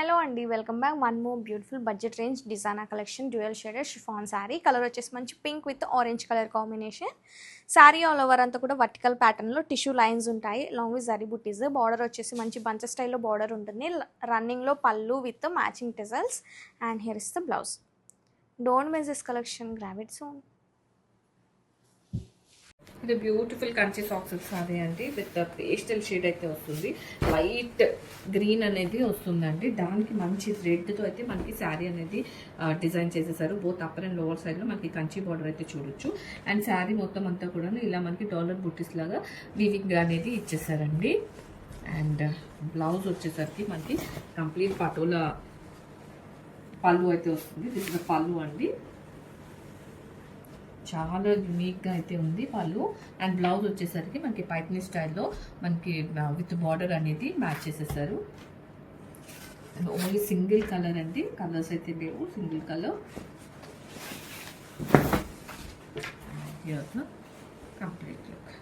Hello అండి, welcome back. One more beautiful budget range designer collection dual shaded chiffon sari. Colour వచ్చేసి మంచి pink with orange colour combination. Sari all over అంతా కూడా vertical ప్యాటర్న్లో tissue lines ఉంటాయి long with zari buttis. Border వచ్చేసి మంచి bunch స్టైల్లో బార్డర్ ఉంటుంది. రన్నింగ్లో పళ్ళు with matching టెజల్స్ and here is the blouse. Don't miss this collection, grab it soon. ఇది బ్యూటిఫుల్ కంచి సాక్స్ సారీ అండి విత్ పేస్టల్ షేడ్ అయితే వస్తుంది. లైట్ గ్రీన్ అనేది వస్తుందండి. దానికి మంచి రెడ్తో అయితే మనకి శారీ అనేది డిజైన్ చేసేసారు. బోత్ అప్పర్ అండ్ లోవర్ సైడ్లో మనకి కంచి బార్డర్ అయితే చూడొచ్చు. అండ్ శారీ మొత్తం అంతా కూడా ఇలా మనకి డాలర్ బుట్టీస్ లాగా వీవింగ్ అనేది ఇచ్చేసారండి. అండ్ బ్లౌజ్ వచ్చేసరికి మనకి కంప్లీట్ పటోలా పళ్ళు అయితే వస్తుంది. దిస్ ఇస్ పళ్ళు అండి. చాలా యూనిక్గా అయితే ఉంది పళ్ళు. అండ్ బ్లౌజ్ వచ్చేసరికి మనకి పైట్నీ స్టైల్లో మనకి విత్ బార్డర్ అనేది మ్యాచ్ చేసేసారు. అండ్ ఓన్లీ సింగిల్ కలర్ అండి, కలర్స్ అయితే లేవు, సింగిల్ కలర్. Complete look.